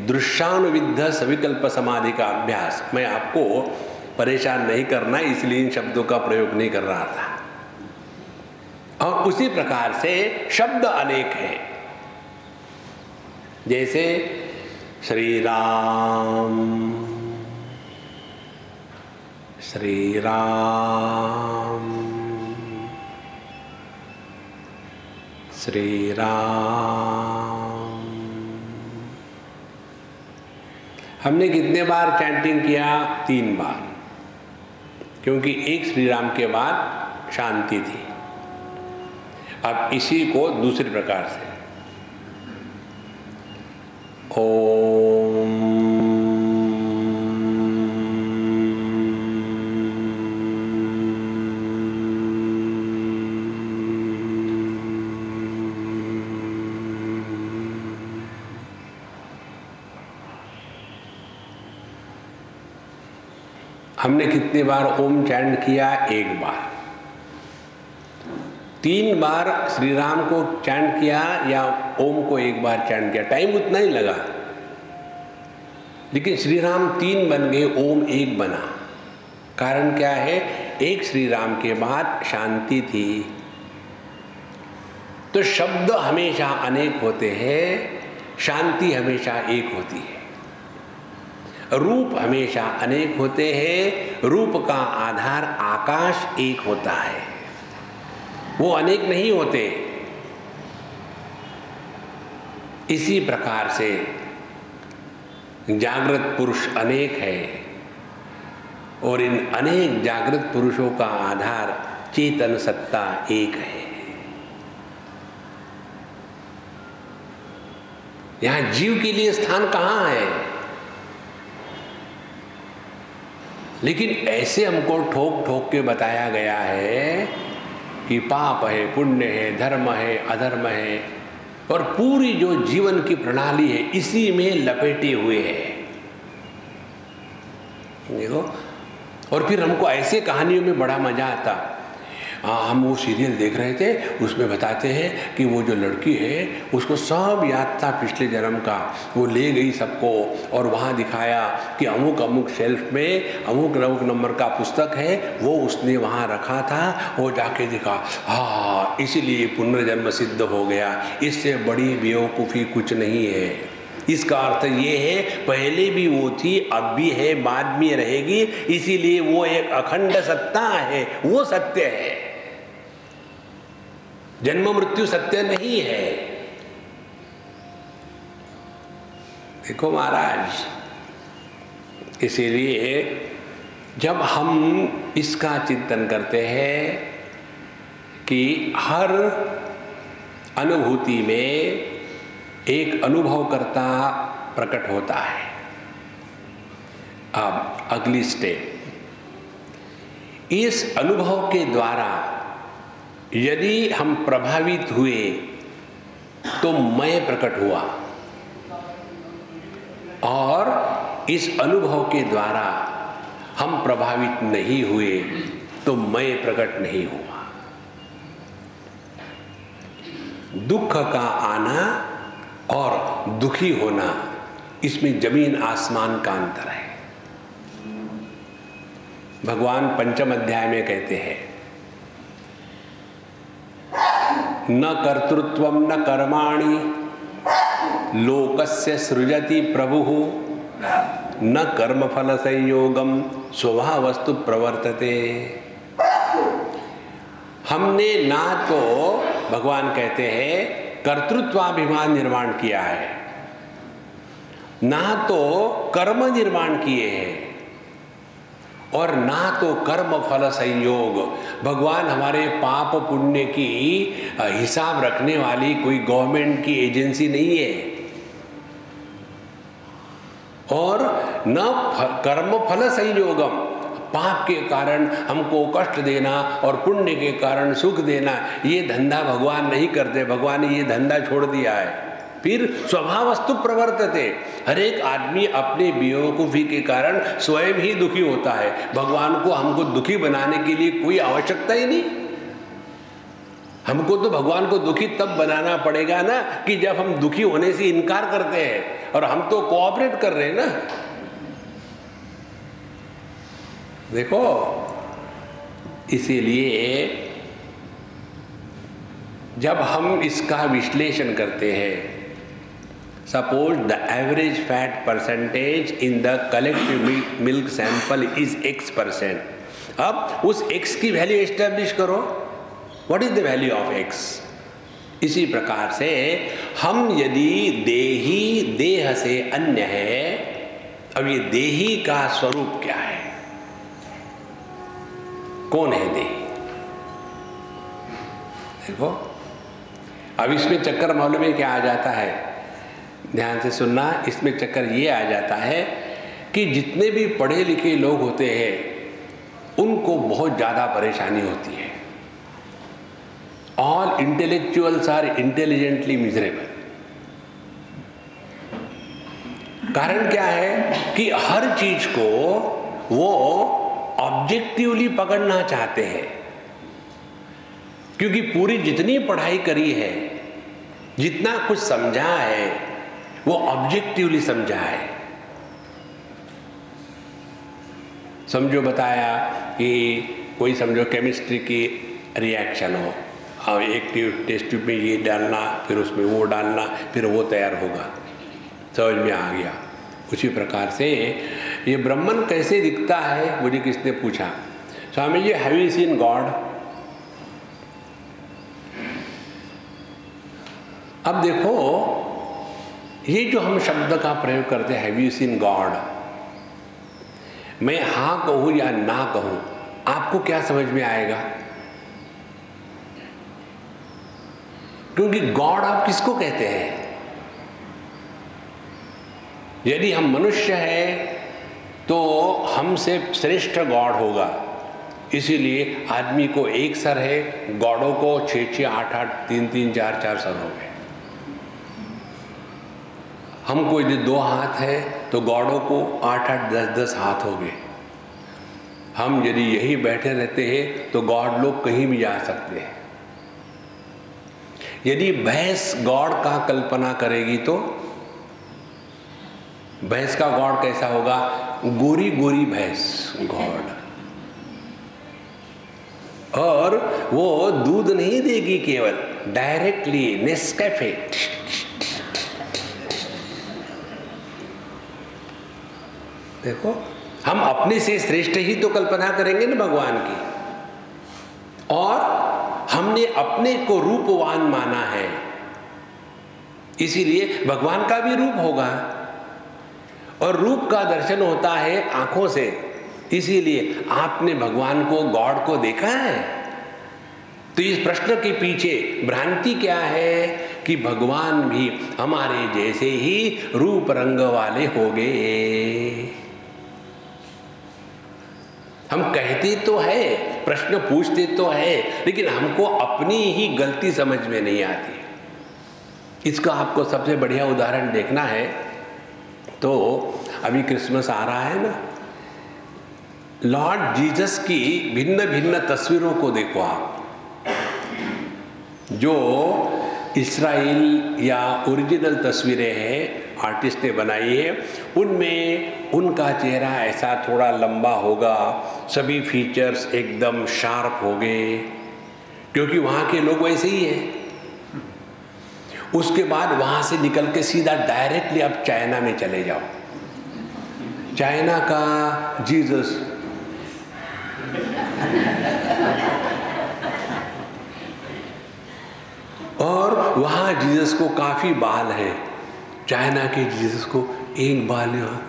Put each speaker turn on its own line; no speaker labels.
दृश्यानुविद्ध सविकल्प समाधि का अभ्यास, मैं आपको परेशान नहीं करना इसलिए इन शब्दों का प्रयोग नहीं कर रहा था। और उसी प्रकार से शब्द अनेक हैं, जैसे श्री राम, श्री राम, श्री राम। हमने कितने बार चैंटिंग किया? 3 बार, क्योंकि एक श्री राम के बाद शांति थी। अब इसी को दूसरे प्रकार से ओम हमने कितने बार ओम चैंट किया? 1 बार। 3 बार श्री राम को चैंट किया या ओम को 1 बार चैंट किया, टाइम उतना ही लगा, लेकिन श्री राम 3 बन गए, ओम 1 बना। कारण क्या है? एक श्री राम के बाद शांति थी। तो शब्द हमेशा अनेक होते हैं, शांति हमेशा एक होती है। रूप हमेशा अनेक होते हैं, रूप का आधार आकाश एक होता है, वो अनेक नहीं होते। इसी प्रकार से जागृत पुरुष अनेक है और इन अनेक जागृत पुरुषों का आधार चेतन सत्ता एक है। यहां जीव के लिए स्थान कहां है? लेकिन ऐसे हमको ठोक ठोक के बताया गया है कि पाप है, पुण्य है, धर्म है, अधर्म है, और पूरी जो जीवन की प्रणाली है इसी में लपेटे हुए है। देखो, और फिर हमको ऐसे कहानियों में बड़ा मजा आता। हम वो सीरियल देख रहे थे, उसमें बताते हैं कि वो जो लड़की है उसको सब याद था पिछले जन्म का, वो ले गई सबको और वहाँ दिखाया कि अमुक अमुक शेल्फ में अमुक अमुक नंबर का पुस्तक है, वो उसने वहाँ रखा था, वो जाके दिखा, हाँ इसीलिए पुनर्जन्म सिद्ध हो गया। इससे बड़ी बेवकूफ़ी कुछ नहीं है। इसका अर्थ ये है पहले भी वो थी, अब भी है, बाद में रहेगी, इसीलिए वो एक अखंड सत्ता है, वो सत्य है। जन्म मृत्यु सत्य नहीं है। देखो महाराज, इसीलिए जब हम इसका चिंतन करते हैं कि हर अनुभूति में एक अनुभवकर्ता प्रकट होता है। अब अगली स्टेप, इस अनुभव के द्वारा यदि हम प्रभावित हुए तो मैं प्रकट हुआ, और इस अनुभव के द्वारा हम प्रभावित नहीं हुए तो मैं प्रकट नहीं हुआ। दुख का आना और दुखी होना, इसमें जमीन आसमान का अंतर है। भगवान 5वें अध्याय में कहते हैं, न कर्तृत्वं न कर्माणि लोकस्य सृजति प्रभुः न कर्मफल संयोगम स्वभावस्तु प्रवर्तते। हमने ना तो, भगवान कहते हैं, कर्तृत्वाभिमान निर्माण किया है, ना तो कर्म निर्माण किए हैं, और ना तो कर्म फल संयोग। भगवान हमारे पाप पुण्य की हिसाब रखने वाली कोई गवर्नमेंट की एजेंसी नहीं है, और न कर्म फल संयोगम, पाप के कारण हमको कष्ट देना और पुण्य के कारण सुख देना, ये धंधा भगवान नहीं करते। भगवान ने ये धंधा छोड़ दिया है। फिर स्वभावस्तु प्रवर्तते, हर एक आदमी अपने बेवकूफ़ी के कारण स्वयं ही दुखी होता है। भगवान को हमको दुखी बनाने के लिए कोई आवश्यकता ही नहीं। हमको तो भगवान को दुखी तब बनाना पड़ेगा ना कि जब हम दुखी होने से इनकार करते हैं। और हम तो कोऑपरेट कर रहे हैं ना। देखो, इसीलिए जब हम इसका विश्लेषण करते हैं, suppose the average fat percentage in the collective milk sample is X%। अब उस X की वैल्यू एस्टेब्लिश करो, what is the value of X। इसी प्रकार से हम यदि देही देह से अन्य है, अब ये देही का स्वरूप क्या है, कौन है देही? देखो, अब इसमें चक्कर मालूम है क्या आ जाता है, ध्यान से सुनना। इसमें चक्कर ये आ जाता है कि जितने भी पढ़े लिखे लोग होते हैं उनको बहुत ज़्यादा परेशानी होती है। All intellectuals are intelligently miserable. कारण क्या है कि हर चीज को वो ऑब्जेक्टिवली पकड़ना चाहते हैं, क्योंकि पूरी जितनी पढ़ाई करी है, जितना कुछ समझा है, वो ऑब्जेक्टिवली समझा है। समझो बताया कि कोई समझो केमिस्ट्री की रिएक्शन हो, और एक टेस्ट ट्यूब में ये डालना, फिर उसमें वो डालना, फिर वो तैयार होगा, समझ में आ गया। उसी प्रकार से ये ब्रह्मन कैसे दिखता है, मुझे किसने पूछा, Swami ji have you seen God. अब देखो, ये जो हम शब्द का प्रयोग करते हैं हैव यू सीन गॉड, मैं हाँ कहूं या ना कहूं, आपको क्या समझ में आएगा? क्योंकि गॉड आप किसको कहते हैं? यदि हम मनुष्य हैं तो हमसे श्रेष्ठ गॉड होगा, इसीलिए आदमी को एक सर है, गॉडों को 6-6, 8-8, 3-3, 4-4 सर हो गए। हमको यदि 2 हाथ है तो गॉडों को 8-8, 10-10 हाथ हो गए। हम यदि यही बैठे रहते हैं तो गॉड लोग कहीं भी जा सकते हैं। यदि भैंस गॉड का कल्पना करेगी तो भैंस का गॉड कैसा होगा? गोरी गोरी भैंस गॉड, और वो दूध नहीं देगी केवल, डायरेक्टली नेस्कैफे। देखो, हम अपने से श्रेष्ठ ही तो कल्पना करेंगे ना भगवान की, और हमने अपने को रूपवान माना है, इसीलिए भगवान का भी रूप होगा, और रूप का दर्शन होता है आंखों से, इसीलिए आपने भगवान को, गॉड को देखा है। तो इस प्रश्न के पीछे भ्रांति क्या है कि भगवान भी हमारे जैसे ही रूप रंग वाले हो गए। हम कहते तो है, प्रश्न पूछते तो है, लेकिन हमको अपनी ही गलती समझ में नहीं आती। इसका आपको सबसे बढ़िया उदाहरण देखना है तो अभी क्रिसमस आ रहा है ना, लॉर्ड जीसस की भिन्न भिन्न तस्वीरों को देखो आप, जो इस्राइल या ओरिजिनल तस्वीरें हैं, आर्टिस्ट ने बनाई है, उनमें उनका चेहरा ऐसा थोड़ा लंबा होगा, सभी फीचर्स एकदम शार्प हो गए, क्योंकि वहाँ के लोग वैसे ही हैं। उसके बाद वहाँ से निकल के सीधा डायरेक्टली आप चाइना में चले जाओ, चाइना का जीसस और वहाँ जीसस को काफ़ी बाल है, चाइना के जीसस को एक बाल यहाँ।